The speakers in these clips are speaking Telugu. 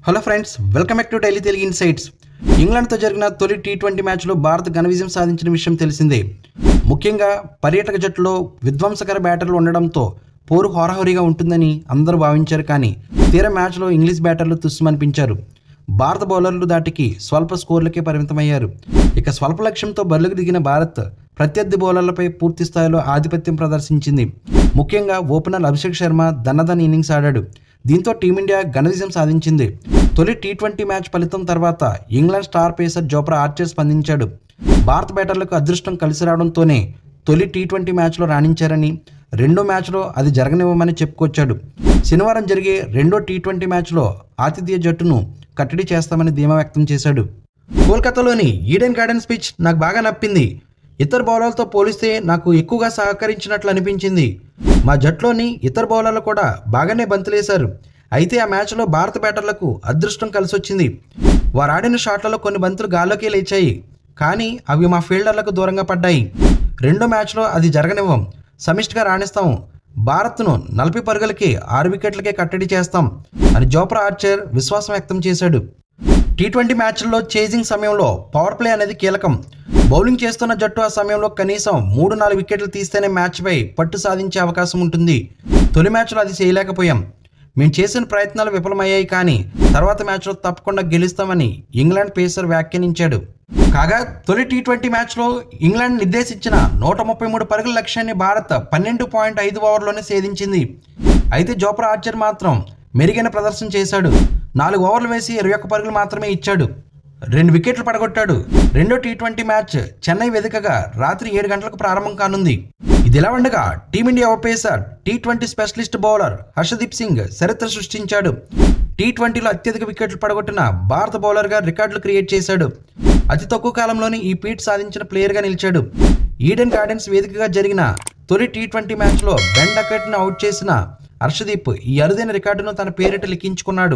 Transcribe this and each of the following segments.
Hello friends, welcome back to daily Telugu insights. ఇంగ్లాండ్తో జరిగిన తొలి టీ20 మ్యాచ్లో భారత్ ఘన విజయం సాధించిన విషయం తెలిసిందే. ముఖ్యంగా పర్యాటక జట్టులో విధ్వంసకర బ్యాటర్లు ఉండడంతో పోరు హోరాహోరీగా ఉంటుందని అందరూ భావించారు. కానీ తీరా మ్యాచ్లో ఇంగ్లీష్ బ్యాటర్లు తుస్సుమనిపించారు. భారత బౌలర్లు దాటికి స్వల్ప స్కోర్లకే పరిమితమయ్యారు. ఇక స్వల్ప లక్ష్యంతో బరిలోకి దిగిన భారత్ ప్రత్యర్థి బౌలర్లపై పూర్తి స్థాయిలో ఆధిపత్యం ప్రదర్శించింది. ముఖ్యంగా ఓపెనర్ అభిషేక్ శర్మ దన్నదన్ ఇన్నింగ్స్ ఆడాడు. దీంతో టీమిండియా ఘన విజయం సాధించింది. తొలి టీ20 మ్యాచ్ ఫలితం తర్వాత England star pacer Jofra Archer స్పందించాడు. భారత బ్యాటర్లకు అదృష్టం కలిసి రావడంతోనే తొలి టీ20 మ్యాచ్లో రాణించారని, రెండో మ్యాచ్లో అది జరగనివ్వమని చెప్పుకొచ్చాడు. శనివారం జరిగే రెండో టీ20 మ్యాచ్లో ఆతిథ్య జట్టును కట్టడి చేస్తామని ధీమా వ్యక్తం చేశాడు. కోల్కతాలోని ఈడెన్ గార్డెన్స్ పిచ్ నాకు బాగా నప్పింది. ఇతర బౌలర్లతో పోలిస్తే నాకు ఎక్కువగా సహకరించినట్లు అనిపించింది. మా జట్టులోని ఇతర బౌలర్లు కూడా బాగానే బంతులేశారు. అయితే ఆ మ్యాచ్లో భారత బ్యాటర్లకు అదృష్టం కలిసొచ్చింది. వారు ఆడిన షాట్లలో కొన్ని బంతులు గాల్లోకి లేచాయి, కానీ అవి మా ఫీల్డర్లకు దూరంగా పడ్డాయి. రెండో మ్యాచ్లో అది జరగనివ్వం, సమిష్టిగా రాణిస్తాం. భారత్ను 40 పరుగులకి 6 వికెట్లకే కట్టడి చేస్తాం అని జోఫ్రా ఆర్చర్ విశ్వాసం వ్యక్తం చేశాడు. టీ20 మ్యాచ్ల్లో చేజింగ్ సమయంలో పవర్ ప్లే అనేది కీలకం. బౌలింగ్ చేస్తున్న జట్టు ఆ సమయంలో కనీసం 3-4 వికెట్లు తీస్తేనే మ్యాచ్పై పట్టు సాధించే అవకాశం ఉంటుంది. తొలి మ్యాచ్లో అది చేయలేకపోయాం. మేము చేసిన ప్రయత్నాలు విఫలమయ్యాయి, కానీ తర్వాత మ్యాచ్లో తప్పకుండా గెలుస్తామని ఇంగ్లాండ్ పేసర్ వ్యాఖ్యానించాడు. కాగా తొలి టీ20 మ్యాచ్లో ఇంగ్లాండ్ నిర్దేశించిన 133 పరుగుల లక్ష్యాన్ని భారత్ 12.5 ఓవర్లోనే ఛేదించింది. అయితే జోఫ్రా ఆర్చర్ మాత్రం మెరుగైన ప్రదర్శన చేశాడు. 4 ఓవర్లు వేసి 21 పరుగులు మాత్రమే ఇచ్చాడు. 2 వికెట్లు పడగొట్టాడు. రెండో టీ20 మ్యాచ్ చెన్నై వేదికగా రాత్రి 7 గంటలకు ప్రారంభం కానుంది. ఇదిలా ఉండగా team India pacer T20 specialist bowler Harshdeep Singh చరిత్ర సృష్టించాడు. టీ20లో అత్యధిక వికెట్లు పడగొట్టిన భారత బౌలర్గా రికార్డులు క్రియేట్ చేశాడు. అతి తక్కువ కాలంలోనే ఈ ఫీట్ సాధించిన ప్లేయర్గా నిలిచాడు. ఈడెన్ గార్డెన్స్ వేదికగా జరిగిన తొలి టీ20 మ్యాచ్లో బెన్ డకెట్ను అవుట్ చేసిన హర్షదీప్ ఈ అరుదైన రికార్డును తన పేరిట లిఖించుకున్నాడు.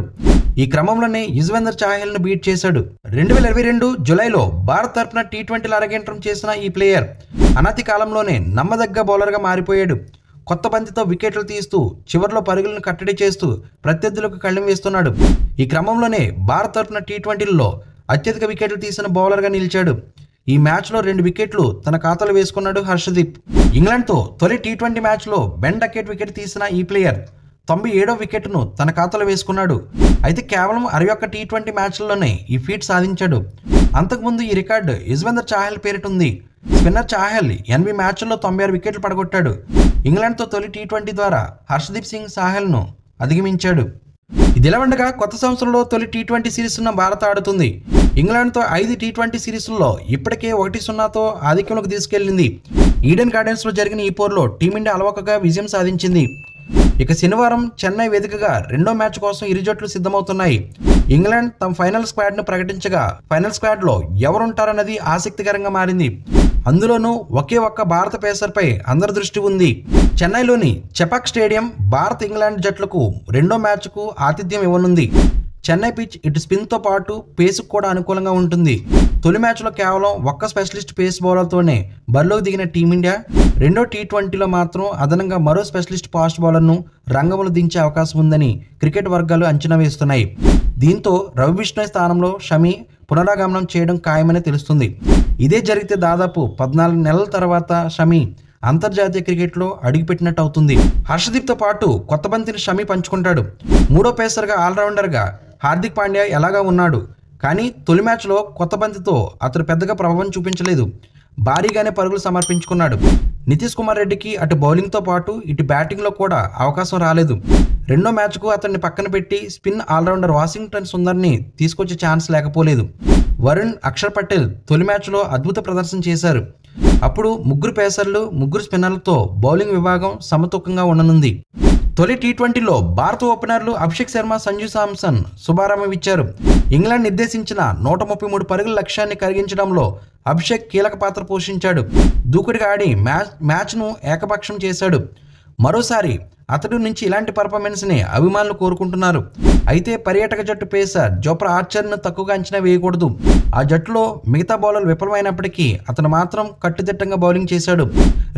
ఈ క్రమంలోనే యుజ్వేంద్ర చాహల్ను బీట్ చేశాడు. 2022 జూలైలో భారత్ తరపున టీ20లో అరంగేట్రం చేసిన ఈ ప్లేయర్ అనతి కాలంలోనే నమ్మదగ్గ బౌలర్గా మారిపోయాడు. కొత్త బంతితో వికెట్లు తీస్తూ చివరిలో పరుగులను కట్టడి చేస్తూ ప్రత్యర్థులకు కళ్ళెం వేస్తున్నాడు. ఈ క్రమంలోనే భారత్ తరపున టీ20లలో అత్యధిక వికెట్లు తీసిన బౌలర్గా నిలిచాడు. ఈ మ్యాచ్లో 2 వికెట్లు తన ఖాతాలో వేసుకున్నాడు హర్షదీప్. ఇంగ్లాండ్తో తొలి టీ20 మ్యాచ్లో బెన్ డకెట్ వికెట్ తీసిన ఈ ప్లేయర్ 97వ వికెట్ను తన ఖాతాలో వేసుకున్నాడు. అయితే కేవలం 61 టీ20 మ్యాచ్లలోనే ఈ ఫీట్ సాధించాడు. అంతకుముందు ఈ రికార్డు యుజ్వేంద్ర చాహల్ పేరిట ఉంది. స్పిన్నర్ చాహల్ 80 మ్యాచ్ల్లో 96 వికెట్లు పడగొట్టాడు. ఇంగ్లాండ్తో తొలి టీ20 ద్వారా హర్షదీప్ సింగ్ చాహల్ను అధిగమించాడు. ఇదిలా ఉండగా కొత్త సంవత్సరంలో తొలి టీ20 సిరీస్ను భారత్ ఆడుతుంది. ఇంగ్లాండ్తో 5 టీ20 సిరీస్ల్లో ఇప్పటికే 1-0తో ఆధిక్యంలోకి తీసుకెళ్లింది. ఈడెన్ గార్డెన్స్లో జరిగిన ఈ పోరులో టీమిండియా అలవోకగా విజయం సాధించింది. ఇక శనివారం చెన్నై వేదికగా రెండో మ్యాచ్ కోసం ఇరు జట్లు సిద్ధమవుతున్నాయి. ఇంగ్లాండ్ తమ ఫైనల్ స్క్వాడ్ను ప్రకటించగా ఫైనల్ స్క్వాడ్లో ఎవరుంటారన్నది ఆసక్తికరంగా మారింది. అందులోనూ ఒకే ఒక్క భారత పేసర్పై అందరి దృష్టి ఉంది. చెన్నైలోని చెపాక్ స్టేడియం భారత్ ఇంగ్లాండ్ జట్లకు రెండో మ్యాచ్కు ఆతిథ్యం ఇవ్వనుంది. చెన్నై పిచ్ ఇటు స్పిన్తో పాటు పేస్కు కూడా అనుకూలంగా ఉంటుంది. తొలి మ్యాచ్లో కేవలం ఒక్క స్పెషలిస్ట్ పేస్ బౌలర్తోనే బరిలోకి దిగిన టీమిండియా రెండో టీ20లో మాత్రం అదనంగా మరో స్పెషలిస్ట్ ఫాస్ట్ బౌలర్ను రంగంలో దించే అవకాశం ఉందని క్రికెట్ వర్గాలు అంచనా వేస్తున్నాయి. దీంతో రవి బిష్ణోయ్ స్థానంలో షమి పునరాగమనం చేయడం ఖాయమని తెలుస్తుంది. ఇదే జరిగితే దాదాపు 14 నెలల తర్వాత షమి అంతర్జాతీయ క్రికెట్లో అడుగుపెట్టినట్టు అవుతుంది. హర్షదీప్తో పాటు కొత్త బంతిని షమి పంచుకుంటాడు. మూడో పేసర్గా ఆల్రౌండర్గా హార్దిక్ పాండ్యా ఎలాగా ఉన్నాడు, కానీ తొలి మ్యాచ్లో కొత్త బంతితో అతడు పెద్దగా ప్రభావం చూపించలేదు. భారీగానే పరుగులు సమర్పించుకున్నాడు. నితీష్ కుమార్ రెడ్డికి అటు బౌలింగ్తో పాటు ఇటు బ్యాటింగ్లో కూడా అవకాశం రాలేదు. రెండో మ్యాచ్కు అతన్ని పక్కన పెట్టి స్పిన్ ఆల్రౌండర్ వాషింగ్టన్ సుందర్ని తీసుకొచ్చే ఛాన్స్ లేకపోలేదు. వరుణ్, అక్షర్ పటేల్ తొలి మ్యాచ్లో అద్భుత ప్రదర్శన చేశారు. అప్పుడు 3 పేసర్లు 3 స్పిన్నర్లతో బౌలింగ్ విభాగం సమతూకంగా ఉండనుంది. తొలి టీ20లో భారత ఓపెనర్లు అభిషేక్ శర్మ, సంజు శాంసన్ శుభారంభం ఇచ్చారు. ఇంగ్లాండ్ నిర్దేశించిన 133 పరుగుల లక్ష్యాన్ని కరిగించడంలో అభిషేక్ కీలక పాత్ర పోషించాడు. దూకుడుగా ఆడి మ్యాచ్ను ఏకపక్షం చేశాడు. మరోసారి అతడి నుంచి ఇలాంటి పర్ఫార్మెన్స్ని అభిమానులు కోరుకుంటున్నారు. అయితే పర్యాటక జట్టు పేసర్ జోఫ్రా ఆర్చర్ను తక్కువగా అంచనా వేయకూడదు. ఆ జట్టులో మిగతా బౌలర్లు విఫలమైనప్పటికీ అతను మాత్రం కట్టుదిట్టంగా బౌలింగ్ చేశాడు.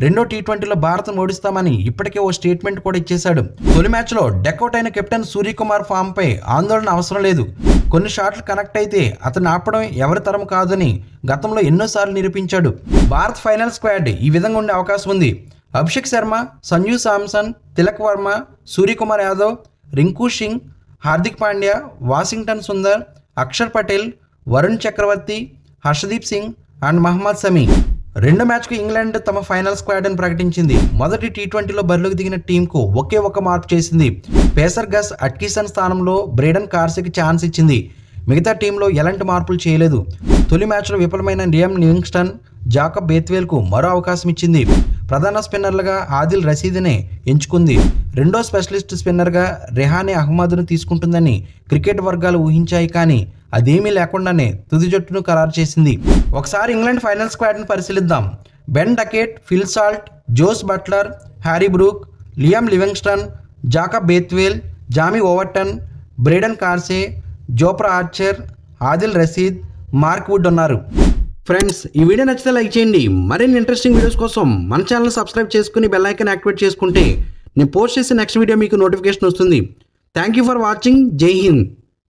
రెండో టీ20లో భారత్ను ఓడిస్తామని ఇప్పటికే ఓ స్టేట్మెంట్ కూడా ఇచ్చేశాడు. తొలి మ్యాచ్లో డెకౌట్ అయిన కెప్టెన్ సూర్యకుమార్ ఫామ్పై ఆందోళన అవసరం లేదు. కొన్ని షాట్లు కనెక్ట్ అయితే అతను ఆపడం ఎవరి తరం కాదని గతంలో ఎన్నోసార్లు నిరూపించాడు. భారత్ ఫైనల్ స్క్వాడ్ ఈ విధంగా ఉండే అవకాశం ఉంది. Abhishek Sharma, Sanju Samson, Tilak Varma, Suryakumar Yadav, Rinku Singh, Hardik Pandya, Washington Sundar, Axar Patel, Varun Chakravarthy, Harshdeep Singh and Mohammed Shami. రెండో మ్యాచ్కు ఇంగ్లాండ్ తమ ఫైనల్ స్క్వాడ్ అని ప్రకటించింది. మొదటి టీ20లో బరిలోకి దిగిన టీంకు ఒకే ఒక్క మార్పు చేసింది. పేసర్ గస్ అట్కిసన్ స్థానంలో బ్రేడన్ కార్సీకి ఛాన్స్ ఇచ్చింది. మిగతా టీంలో ఎలాంటి మార్పులు చేయలేదు. తొలి మ్యాచ్లో విఫలమైన లియామ్ లివింగ్స్టన్, జాకబ్ బేత్వేల్కు మరో అవకాశం ఇచ్చింది. ప్రధాన స్పిన్నర్లుగా ఆదిల్ రషీద్నే ఎంచుకుంది. రెండో స్పెషలిస్ట్ స్పిన్నర్గా రెహానే అహ్మద్ను తీసుకుంటుందని క్రికెట్ వర్గాలు ఊహించాయి. కానీ అదేమీ లేకుండానే తుది జట్టును ఖరారు చేసింది. ఒకసారి ఇంగ్లాండ్ ఫైనల్ స్క్వాడ్ను పరిశీలిద్దాం. Ben Duckett, Phil Salt, Jos Buttler, Harry Brook, Liam Livingstone, Jacob Bethell, Jamie Overton, Brydon Carse, Jofra Archer, Adil Rashid, Mark Wood ఉన్నారు. ఫ్రెండ్స్, ఈ వీడియో నచ్చితే లైక్ చేయండి. మరిన్ని ఇంట్రెస్టింగ్ వీడియోస్ కోసం మన ఛానల్ సబ్స్క్రైబ్ చేసుకుని బెల్ ఐకాన్ యాక్టివేట్ చేసుకుంటే నేను పోస్ట్ చేసే నెక్స్ట్ వీడియో మీకు నోటిఫికేషన్ వస్తుంది. Thank you for watching. Jai Hind.